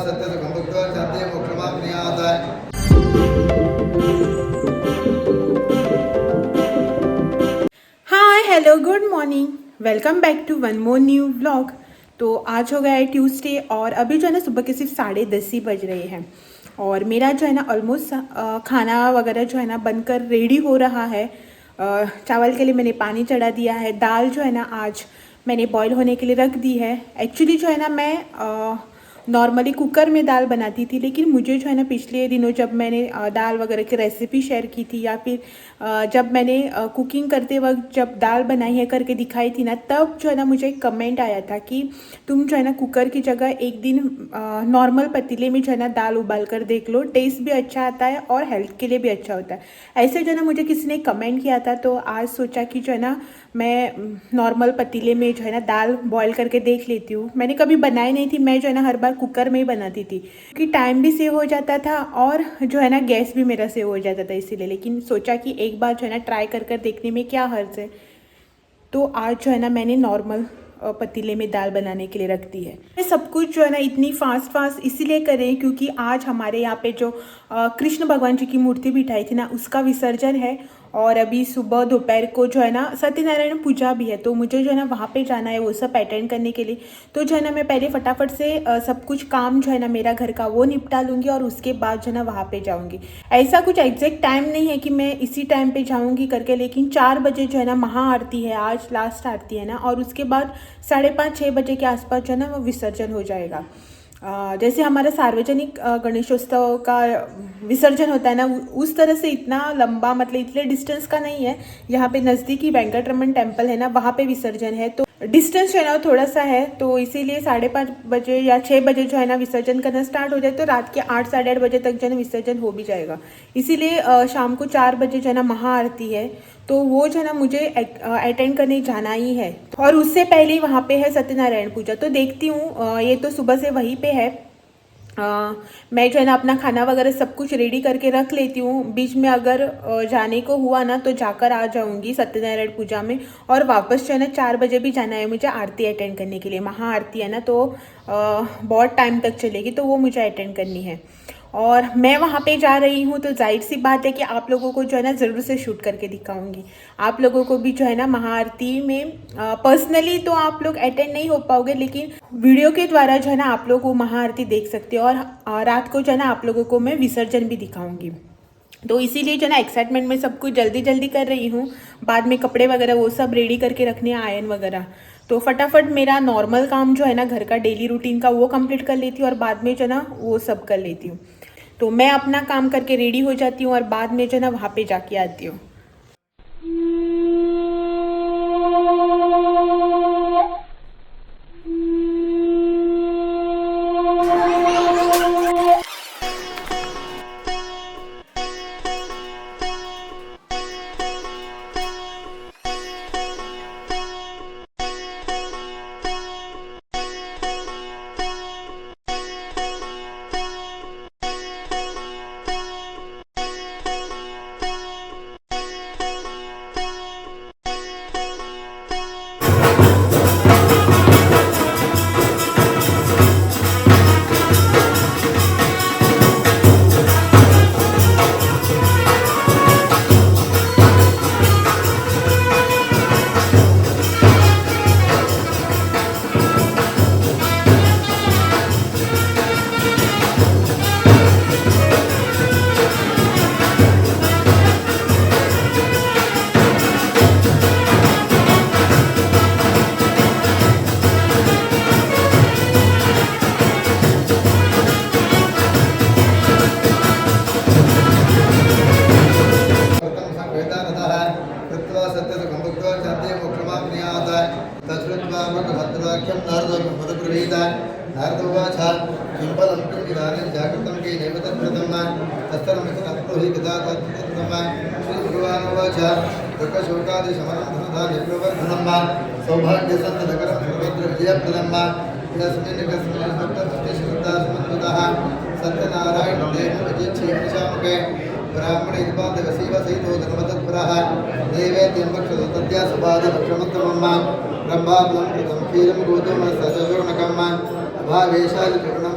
सत्यसुखं भुक्त्वा शान्तिं मोक्षमाप्नुयात्। Hi hello good morning, welcome back to one more new vlog. तो आज हो गया है ट्यूसडे और अभी जो है ना सुबह के सिर्फ 10:30 ही बज रहे हैं और मेरा जो है ना ऑलमोस्ट खाना वगैरह जो है ना बनकर रेडी हो रहा है। चावल के लिए मैंने पानी चढ़ा दिया है। दाल जो है ना आज मैंने बॉईल होने के लिए रख दी है। एक्चुअली जो है ना मैं नॉर्मली कुकर में दाल बनाती थी, लेकिन मुझे जो है ना पिछले दिनों जब मैंने दाल वगैरह की रेसिपी शेयर की थी या फिर जब मैंने कुकिंग करते वक्त जब दाल बनाई है करके दिखाई थी ना, तब जो है ना मुझे एक कमेंट आया था कि तुम जो है ना कुकर की जगह एक दिन नॉर्मल पतीले में जो है ना दाल उबाल कर देख लो, टेस्ट भी अच्छा आता है और हेल्थ के लिए भी अच्छा होता है। ऐसे जो है ना मुझे किसी ने कमेंट किया था, तो आज सोचा कि जो है ना मैं नॉर्मल पतीले में जो है ना दाल बॉईल करके देख लेती हूँ। मैंने कभी बनाई नहीं थी, मैं जो है ना हर बार कुकर में ही बनाती थी क्योंकि टाइम भी सेव हो जाता था और जो है ना गैस भी मेरा सेव हो जाता था इसीलिए। लेकिन सोचा कि एक बार जो है ना ट्राई कर कर देखने में क्या हर्ज है। तो आज जो है ना मैंने नॉर्मल पतीले में दाल बनाने के लिए रख दी है। ये सब कुछ जो है ना इतनी फास्ट इसीलिए करें क्योंकि आज हमारे यहाँ पे जो कृष्ण भगवान जी की मूर्ति बिठाई थी ना, उसका विसर्जन है और अभी सुबह दोपहर को जो है ना सत्यनारायण पूजा भी है, तो मुझे जो है ना वहाँ पे जाना है वो सब अटेंड करने के लिए। तो जो है ना मैं पहले फटाफट से सब कुछ काम जो है ना मेरा घर का वो निपटा लूँगी और उसके बाद जो है ना वहाँ पे जाऊँगी। ऐसा कुछ एग्जैक्ट टाइम नहीं है कि मैं इसी टाइम पे जाऊँगी करके, लेकिन 4 बजे जो है ना महाआरती है, आज लास्ट आरती है ना, और उसके बाद 5:30-6 बजे के आसपास जो है ना वो विसर्जन हो जाएगा। जैसे हमारा सार्वजनिक गणेशोत्सव का विसर्जन होता है ना, उस तरह से इतना लंबा मतलब इतने डिस्टेंस का नहीं है। यहाँ पे नज़दीकी वेंकटरमन टेम्पल है ना, वहाँ पे विसर्जन है, तो डिस्टेंस जो है ना थोड़ा सा है, तो इसीलिए 5:30 बजे या 6 बजे जो है ना विसर्जन करना स्टार्ट हो जाए तो रात के 8 साढ़े 8 बजे तक जो है ना विसर्जन हो भी जाएगा। इसीलिए शाम को 4 बजे जो है ना महाआरती है, तो वो जो है ना मुझे अटेंड करने जाना ही है। और उससे पहले ही वहाँ पे है सत्यनारायण पूजा, तो देखती हूँ। ये तो सुबह से वहीं पे है। मैं जो है ना अपना खाना वगैरह सब कुछ रेडी करके रख लेती हूँ। बीच में अगर जाने को हुआ ना तो जाकर आ जाऊँगी सत्यनारायण पूजा में। और वापस जो है ना 4 बजे भी जाना है मुझे आरती अटेंड करने के लिए। महाआरती है ना, तो बहुत टाइम तक चलेगी, तो वो मुझे अटेंड करनी है। और मैं वहाँ पे जा रही हूँ तो जाहिर सी बात है कि आप लोगों को जो है ना ज़रूर से शूट करके दिखाऊंगी। आप लोगों को भी जो है ना महाआरती में पर्सनली तो आप लोग अटेंड नहीं हो पाओगे, लेकिन वीडियो के द्वारा जो है ना आप लोग वो महाआरती देख सकते हो। और रात को जो है ना आप लोगों को मैं विसर्जन भी दिखाऊंगी। तो इसीलिए जो है ना एक्साइटमेंट में सब कुछ जल्दी जल्दी कर रही हूँ। बाद में कपड़े वगैरह वो सब रेडी करके रखने, आयरन वगैरह, तो फटाफट मेरा नॉर्मल काम जो है ना घर का डेली रूटीन का वो कंप्लीट कर लेती हूँ और बाद में जो है ना वो सब कर लेती हूँ। तो मैं अपना काम करके रेडी हो जाती हूँ और बाद में जो है ना वहाँ पे जाके आती हूँ। नारदोवाच किंपलं किमिदानीं जागृतं के नैवतप्रथम तस्तरमिथुनत्रोहि गदातत्तम श्रीभगवानुवाच दुःखशोकादिशमनं धनुधा निर्प्रवर्धनं सौभाग्यसन्तदकरं सर्वत्र विजयप्रदं तस्मिन् कस्मिन् भक्तस्तुतिश्रद्धासमन्वितः सत्यनारायणं देवं विजिच्छेषामुखे ब्राह्मणैर्बाधवसीवसहितो धर्मतत्परः देवेत्यम्बक्षतद्या सुपादभक्षमत्तमं ब्रह्माबलं कृतं क्षीरं गोधूमसजोर्णकं भावेशालिचूर्णं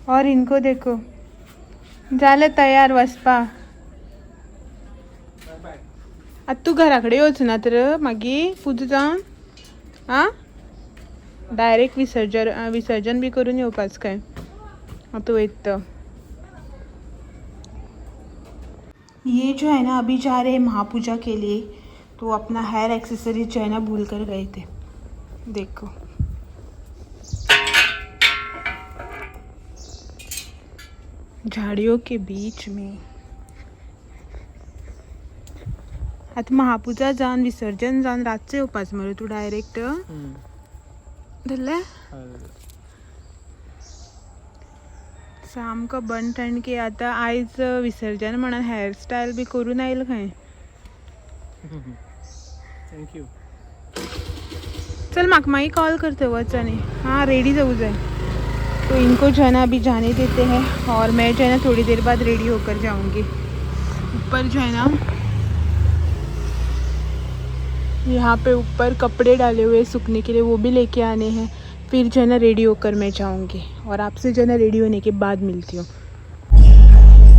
और इनको देखो झालं तयार वसपा आता तू घराकडे येऊच ना तर मागी पुजू जाऊन हां डायरेक्ट विसर्जन भी करून येवपाच काय आता येत ये जो है ना अभी जा रहे हैं महापूजा के लिए तो अपना हेयर एक्सेसरीज जो है ना भूल कर गए थे देखो झाड़ियों के बीच में आता महापूजा जाऊन विसर्जन जाऊन रातचे येवपाच मरे तू डायरेक्ट धरले सामको बन थंड की आता आयज विसर्जन म्हणून हेअरस्टायल बी करून आयल खंय थँक्यू चल माक माई कॉल करते वचने हाँ रेडी जाऊ जाए तो इनको जो है ना अभी जाने देते हैं और मैं जो है ना थोड़ी देर बाद रेडी होकर जाऊंगी ऊपर जो है ना यहाँ पे ऊपर कपड़े डाले हुए सूखने के लिए वो भी लेके आने हैं फिर जो है ना रेडी होकर मैं जाऊंगी और आपसे जो है ना रेडी होने के बाद मिलती हूँ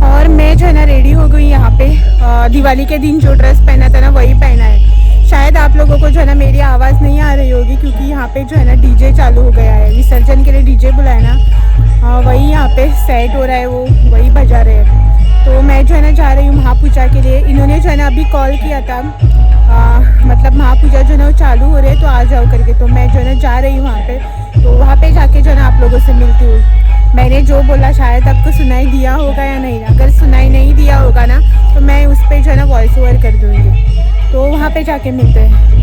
और मैं जो है ना रेडी हो गई यहाँ पे दिवाली के दिन जो ड्रेस पहना था ना वही पहना है शायद आप लोगों को जो है ना मेरी आवाज़ नहीं आ रही होगी क्योंकि यहाँ पे जो है ना डीजे चालू हो गया है विसर्जन के लिए डीजे बुलाया ना वही यहाँ पे सेट हो रहा है वो वही बजा रहे हैं तो मैं जो है ना जा रही हूँ महापूजा के लिए इन्होंने जो है ना अभी कॉल किया था मतलब महापूजा जो है ना वो चालू हो रहे है तो आ जाओ करके तो मैं जो है ना जा रही हूँ वहाँ पे तो वहाँ पे जाके जो है ना आप लोगों से मिलती हूँ मैंने जो बोला शायद आपको सुनाई दिया होगा या नहीं अगर सुनाई नहीं दिया होगा ना तो मैं उस पर जो है ना वॉइस ओवर कर दूँगी तो वहाँ पे जाके मिलते हैं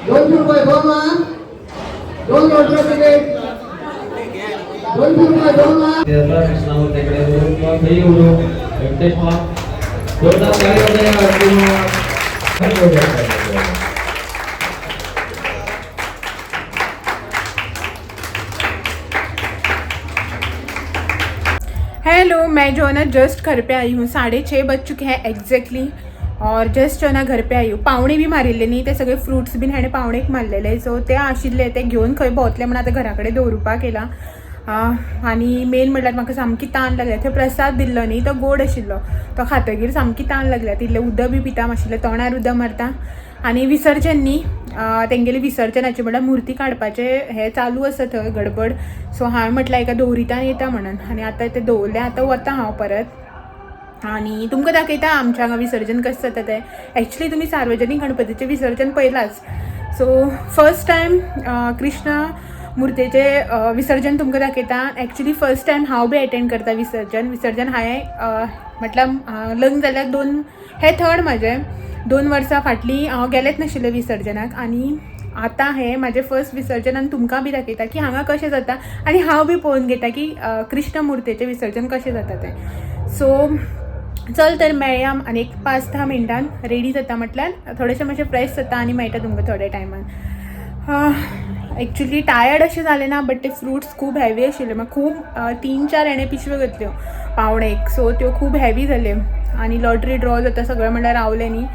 ₹200 दोन लाख 2 लॉटरी तिकीट ₹200 2 लाख कृष्णामूर्तीकडे वरून किंवा घरी उडू व्यंकटेश जोरदार ताली वाजवा. हेलो, मैं जो है ना जस्ट घर पे आई हूँ. 6:30 बज चुके हैं एक्झॅक्टली. और जस्ट जो है ना घर पे आई हूँ. पावणे बी मारिल्ले न्ही, ते सगळे फ्रुट्स बीन हाणे पावणेक मारलेले. सो ते आशिल्ले ते घेवन खंय भोंवतले म्हणून आतां घरा कडेन दवरुपाक केला. आनी मेन म्हणल्यार म्हाका सामकी ताण लागल्या. थंय प्रसाद दिल्लो न्ही, तो गोड आशिल्लो. तो खातकीर सामकी ताण लागल्या. तितलें उदक बी पिता मातशें, तोंडार उदक मारता. आनी विसर्जन न्ही, तेंगेली विसर्जनाचें म्हणल्यार मुर्ती काडपाचें हें चालू आसा थंय गडबड. सो हांवें म्हटल्यार एका दवरितान येता म्हणून. आनी आतां तें दवरलें, आतां वता हांव परत. आणि तुमकां दाखयता आमच्या हांगा विसर्जन कशें जाता तें. एक्चुली तुमी सार्वजनीक गणपतीचें विसर्जन पयलांच. सो फर्स्ट टायम कृष्ण मुर्तेचें विसर्जन तुमकां दाखयता. एक्चुली फर्स्ट टायम हांव बी एटेंड करता विसर्जन हांवें म्हटल्यार लग्न जाल्यार हें थर्ड म्हाजें. 2 वर्सां फाटलीं हांव गेलेंच नाशिल्लें विसर्जनाक. आनी आतां हें म्हाजें फर्स्ट विसर्जन आनी तुमकां बी दाखयता की हांगा कशें जाता. आनी हांव बी पळोवन घेता की कृष्ण मुर्तेचें विसर्जन कशें जाता तें. सो चल तर मेळया आनी एक 5-10 मिनटान रेडी जाता. म्हटल्यार थोडेशें मातशें फ्रेश जाता आनी मेळटा तुमकां थोड्या टायमान. एक्चुली टायर्ड अशें जालें ना, बट ते फ्रुट्स खूब हॅवी आशिल्ले. म्हाका खूब 3-4 हेणे पिशव्यो घेतल्यो पावणेक. सो त्यो खूब हॅवी जाल्यो. आनी लॉटरी ड्रॉ जाता सगळें म्हणल्यार रावलें न्ही.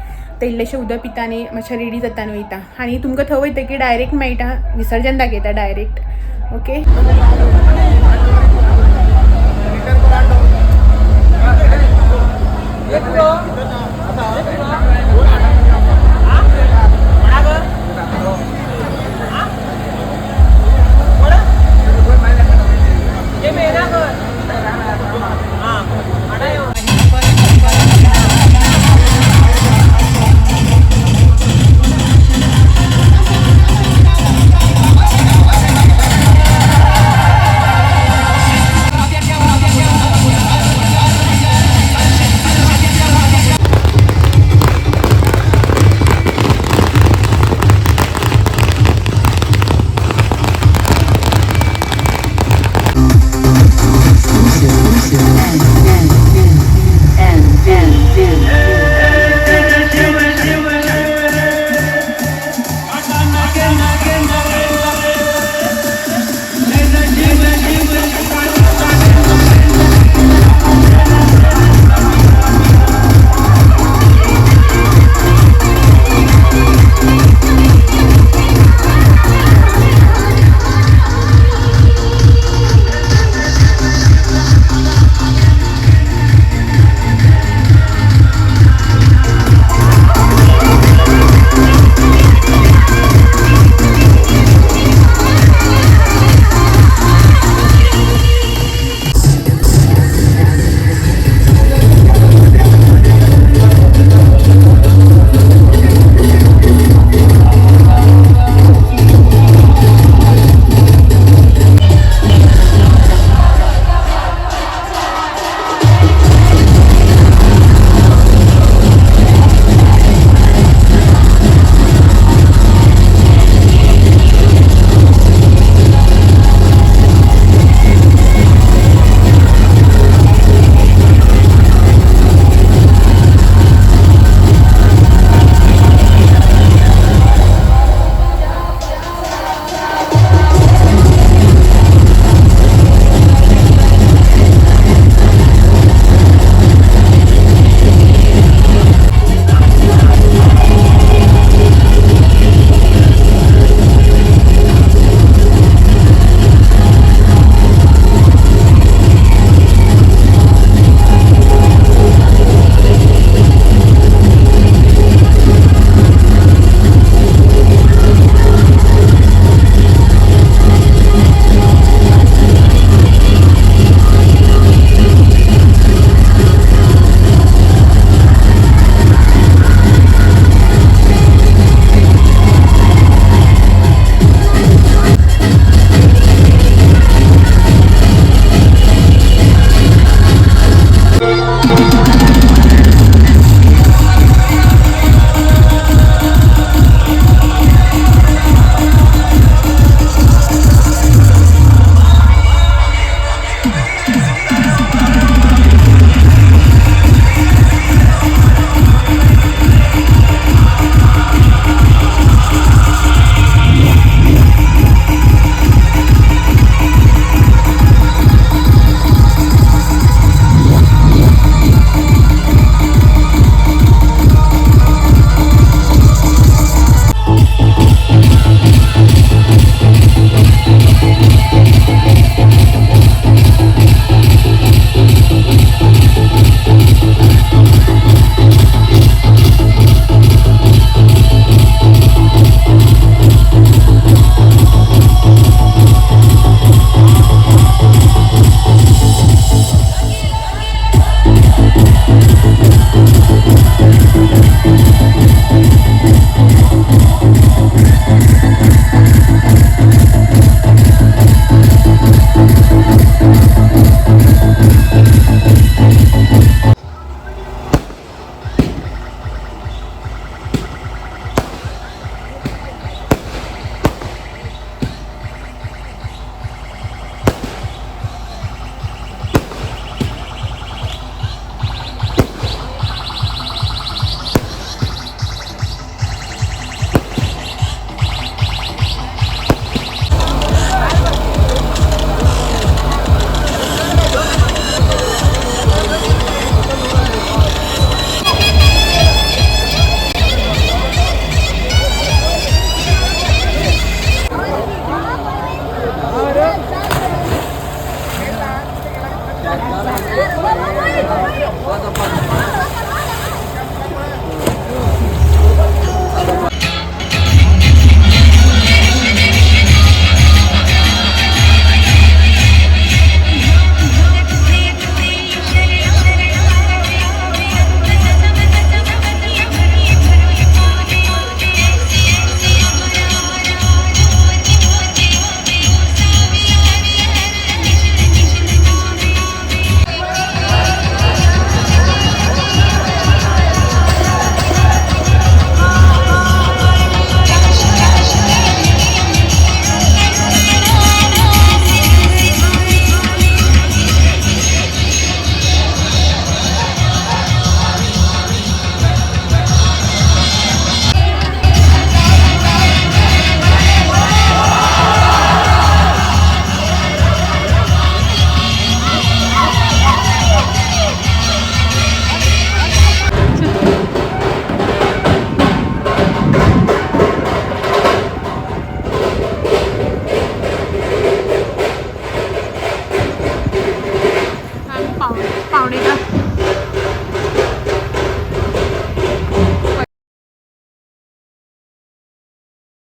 ते इल्लेशें उदक पिता आनी मातशें रेडी जाता आनी वयता. आनी तुमकां थंय वयतकीर डायरेक्ट मेळटा विसर्जन दाखयता डायरेक्ट. ओके. आता